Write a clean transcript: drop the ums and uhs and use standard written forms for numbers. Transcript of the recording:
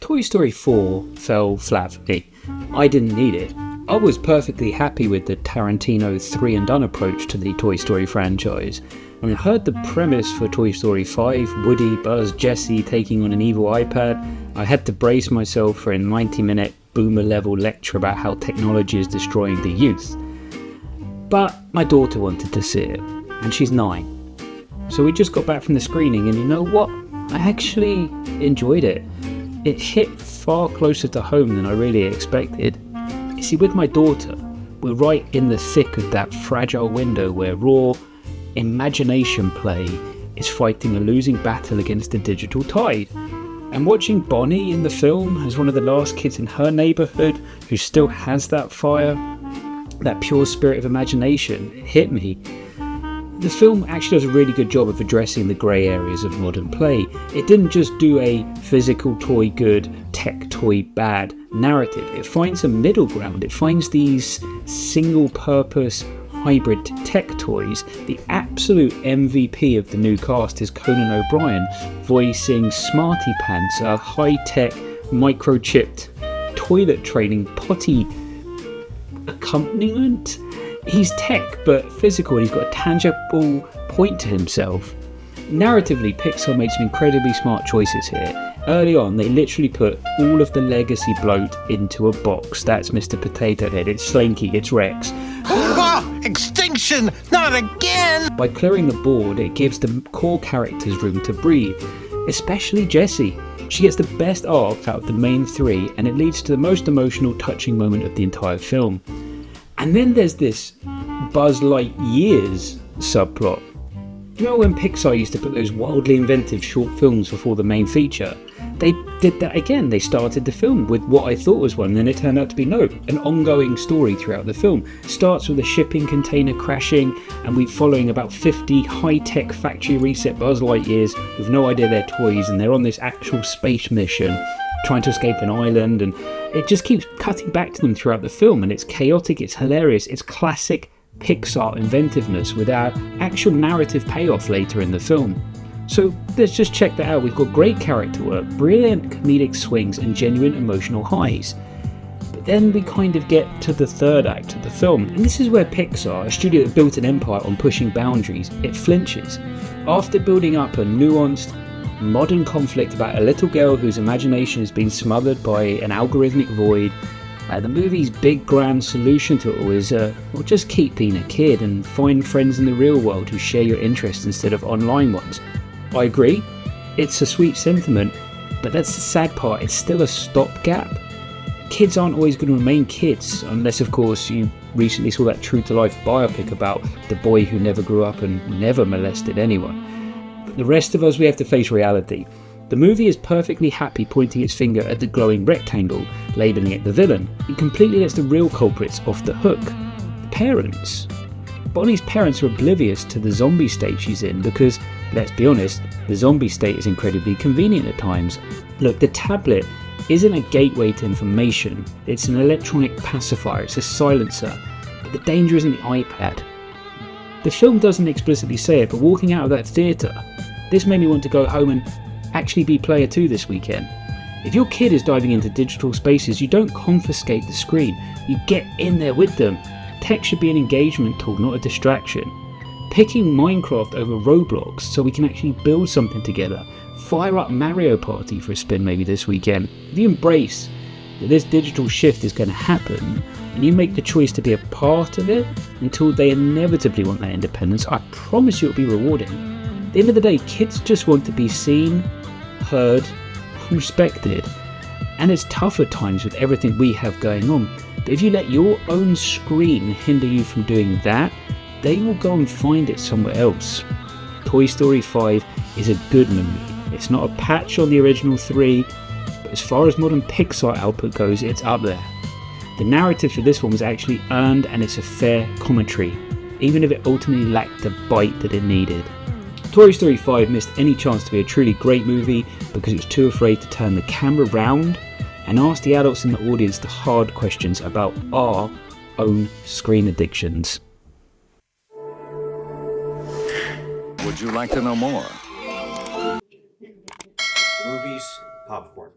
Toy Story 4 fell flat for me. I didn't need it. I was perfectly happy with the Tarantino 3 and done approach to the Toy Story franchise. I heard the premise for Toy Story 5, Woody, Buzz, Jessie taking on an evil iPad. I had to brace myself for a 90-minute boomer-level lecture about how technology is destroying the youth. But my daughter wanted to see it, and she's 9. So we just got back from the screening, and you know what? I actually enjoyed it. It hit far closer to home than I really expected. You see, with my daughter, we're right in the thick of that fragile window where raw imagination play is fighting a losing battle against the digital tide. And watching Bonnie in the film as one of the last kids in her neighbourhood who still has that fire, that pure spirit of imagination, it hit me. The film actually does a really good job of addressing the grey areas of modern play. It didn't just do a physical toy good, tech toy bad narrative. It finds a middle ground. It finds these single purpose hybrid tech toys. The absolute MVP of the new cast is Conan O'Brien, voicing Smarty Pants, a high-tech microchipped toilet training potty accompaniment. He's tech but physical, and he's got a tangible point to himself. Narratively, Pixar made some incredibly smart choices here. Early on, they literally put all of the legacy bloat into a box. That's Mr. Potato Head, it's Slinky, it's Rex. Extinction! Not again! By clearing the board, it gives the core characters room to breathe, especially Jessie. She gets the best arc out of the main three, and it leads to the most emotional, touching moment of the entire film. And then there's this Buzz Lightyears subplot. You know when Pixar used to put those wildly inventive short films before the main feature? They did that again. They started the film with what I thought was one, and then it turned out to be an ongoing story throughout the film. Starts with a shipping container crashing, and we're following about 50 high-tech factory reset Buzz Lightyears with no idea they're toys, and they're on this actual space mission trying to escape an island, and it just keeps cutting back to them throughout the film, and it's chaotic, it's hilarious, it's classic Pixar inventiveness without actual narrative payoff later in the film. So let's just check that out. We've got great character work, brilliant comedic swings, and genuine emotional highs. But then we kind of get to the third act of the film, and this is where Pixar, a studio that built an empire on pushing boundaries, it flinches. After building up a nuanced, modern conflict about a little girl whose imagination has been smothered by an algorithmic void, the movie's big grand solution to it all is, well, just keep being a kid and find friends in the real world who share your interests instead of online ones. I agree, it's a sweet sentiment, but that's the sad part, it's still a stopgap. Kids aren't always going to remain kids, unless of course you recently saw that true-to-life biopic about the boy who never grew up and never molested anyone. But the rest of us, we have to face reality. The movie is perfectly happy pointing its finger at the glowing rectangle, labelling it the villain. It completely lets the real culprits off the hook. The parents. Bonnie's parents are oblivious to the zombie state she's in because, let's be honest, the zombie state is incredibly convenient at times. Look, the tablet isn't a gateway to information, it's an electronic pacifier, it's a silencer, but the danger isn't the iPad. The film doesn't explicitly say it, but walking out of that theatre, this made me want to go home and actually be player 2 this weekend. If your kid is diving into digital spaces, you don't confiscate the screen, you get in there with them. Tech should be an engagement tool, not a distraction. Picking Minecraft over Roblox so we can actually build something together. Fire up Mario Party for a spin maybe this weekend. If you embrace that this digital shift is going to happen, and you make the choice to be a part of it until they inevitably want that independence, I promise you it'll be rewarding. At the end of the day, kids just want to be seen, heard, respected, and it's tough at times with everything we have going on. But if you let your own screen hinder you from doing that, they will go and find it somewhere else. Toy Story 5 is a good movie. It's not a patch on the original 3, but as far as modern Pixar output goes, it's up there. The narrative for this one was actually earned, and it's a fair commentary, even if it ultimately lacked the bite that it needed. Toy Story 5 missed any chance to be a truly great movie because it was too afraid to turn the camera round and ask the adults in the audience the hard questions about our own screen addictions. Would you like to know more? Movies, popcorn.